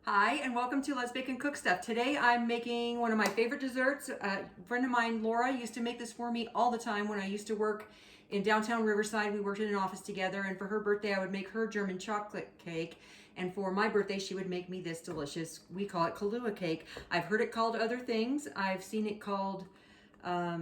Hi, and welcome to Let's Bake and Cook Stuff. Today I'm making one of my favorite desserts. A friend of mine, Laura, used to make this for me all the time when I used to work in downtown Riverside. We worked in an office together, and for her birthday I would make her German chocolate cake, and for my birthday she would make me this delicious, we call it Kahlua cake. I've heard it called other things. I've seen it called, what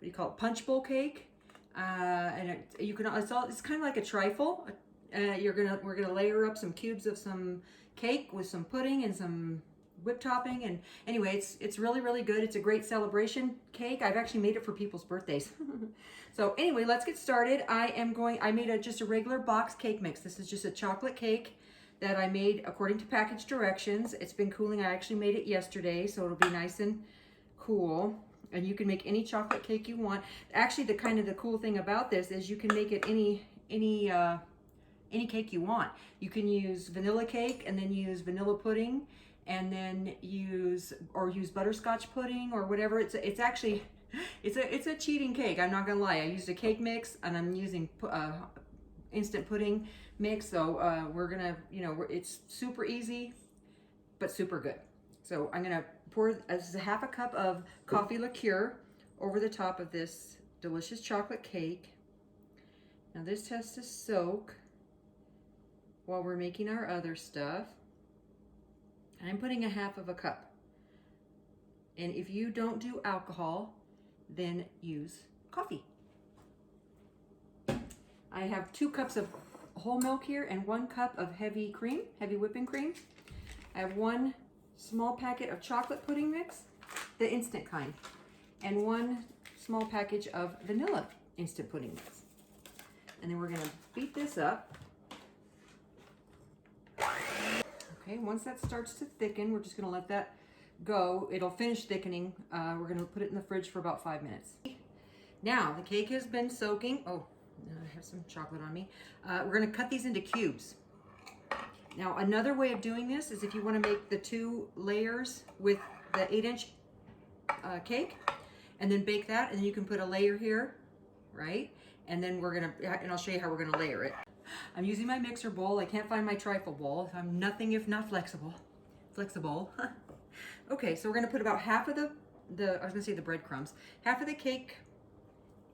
do you call it, punch bowl cake. It's kind of like a trifle. We're gonna layer up some cubes of some cake with some pudding and some whipped topping, and anyway, it's really good. It's a great celebration cake. I've actually made it for people's birthdays. So anyway, let's get started. I made just a regular box cake mix. This is just a chocolate cake that I made according to package directions. It's been cooling. I actually made it yesterday, so it'll be nice and cool. And you can make any chocolate cake you want. Actually, the cool thing about this is you can make it any cake you want. You can use vanilla cake and then use vanilla pudding and then use butterscotch pudding or whatever. It's a cheating cake. I'm not gonna lie. I used a cake mix and I'm using instant pudding mix. So we're gonna, it's super easy but super good. So I'm gonna pour this is a half a cup of coffee liqueur over the top of this delicious chocolate cake. Now this has to soak while we're making our other stuff. I'm putting a half of a cup. And if you don't do alcohol, then use coffee. I have 2 cups of whole milk here and 1 cup of heavy whipping cream. I have 1 small packet of chocolate pudding mix, the instant kind, and 1 small package of vanilla instant pudding mix. And then we're gonna beat this up. Okay, once that starts to thicken, we're just gonna let that go. It'll finish thickening. We're gonna put it in the fridge for about 5 minutes. Now, the cake has been soaking. Oh, I have some chocolate on me. We're gonna cut these into cubes. Now, another way of doing this is if you wanna make the 2 layers with the 8-inch cake, and then bake that, and then you can put a layer here, right? And then I'll show you how we're gonna layer it. I'm using my mixer bowl. I can't find my trifle bowl. I'm nothing if not flexible. Okay, so we're gonna put about half of the breadcrumbs, half of the cake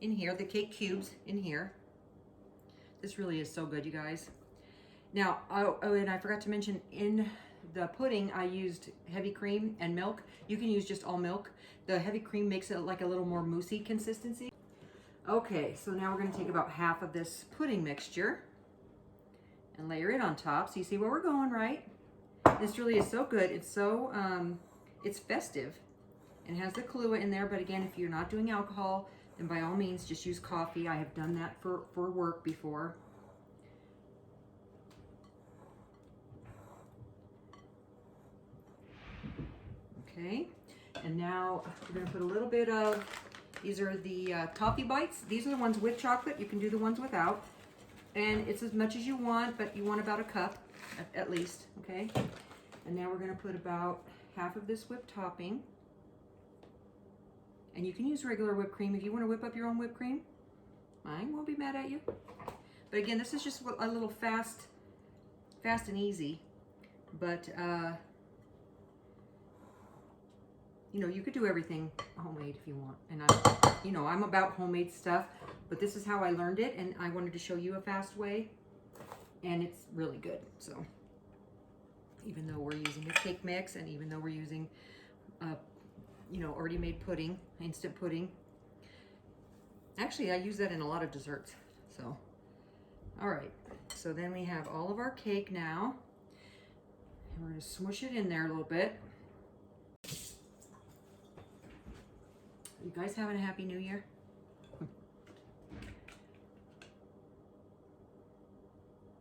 in here, the cake cubes in here. This really is so good, you guys. Now, and I forgot to mention, in the pudding, I used heavy cream and milk. You can use just all milk. The heavy cream makes it like a little more moussey consistency. Okay, so now we're gonna take about half of this pudding mixture and layer it on top. So you see where we're going, right? This really is so good. It's so, it's festive and has the Kahlua in there. But again, if you're not doing alcohol, then by all means, just use coffee. I have done that for work before. Okay, and now we're gonna put a little bit of, these are the Toffee bites. These are the ones with chocolate. You can do the ones without. And it's as much as you want, but you want about a cup at least, okay? And now we're gonna put about half of this whipped topping. And you can use regular whipped cream if you wanna whip up your own whipped cream. I won't be mad at you. But again, this is just a little fast and easy. But, you could do everything homemade if you want. And I'm about homemade stuff, but this is how I learned it, and I wanted to show you a fast way, and it's really good. So even though we're using a cake mix, and even though we're using, already made pudding, instant pudding. Actually, I use that in a lot of desserts. So, all right. So then we have all of our cake now, and we're gonna smush it in there a little bit. You guys having a happy new year?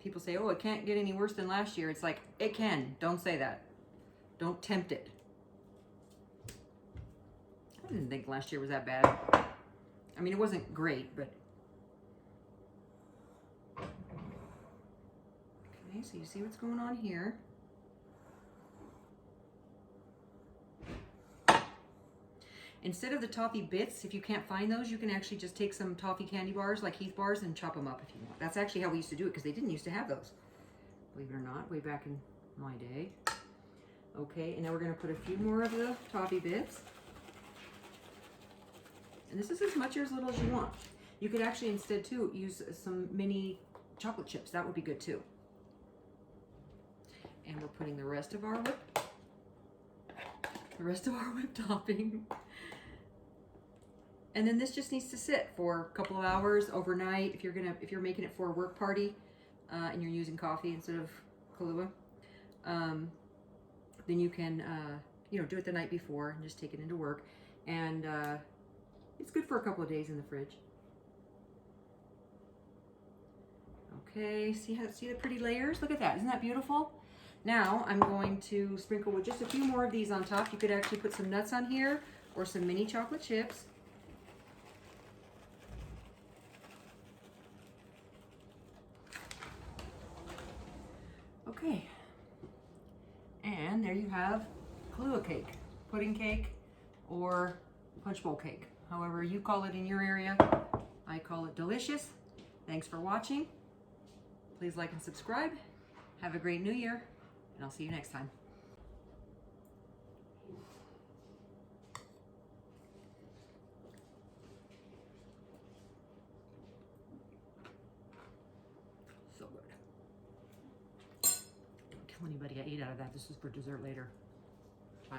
People say, oh, it can't get any worse than last year. It's like, it can. Don't say that. Don't tempt it. I didn't think last year was that bad. I mean, it wasn't great, but. Okay, so you see what's going on here. Instead of the toffee bits, if you can't find those, you can actually just take some toffee candy bars, like Heath bars, and chop them up if you want. That's actually how we used to do it, because they didn't used to have those, believe it or not, way back in my day. Okay, and now we're gonna put a few more of the toffee bits. And this is as much or as little as you want. You could actually instead too use some mini chocolate chips. That would be good too. And we're putting the rest of our whipped topping. And then this just needs to sit for a couple of hours overnight. If you're making it for a work party and you're using coffee instead of Kahlua, then you can do it the night before and just take it into work. And it's good for a couple of days in the fridge. Okay, see the pretty layers? Look at that, isn't that beautiful? Now I'm going to sprinkle with just a few more of these on top. You could actually put some nuts on here or some mini chocolate chips. Okay, and there you have Kahlua cake, pudding cake, or punch bowl cake. However you call it in your area, I call it delicious. Thanks for watching. Please like and subscribe. Have a great new year, and I'll see you next time. So good. Don't tell anybody I ate out of that. This is for dessert later. Bye.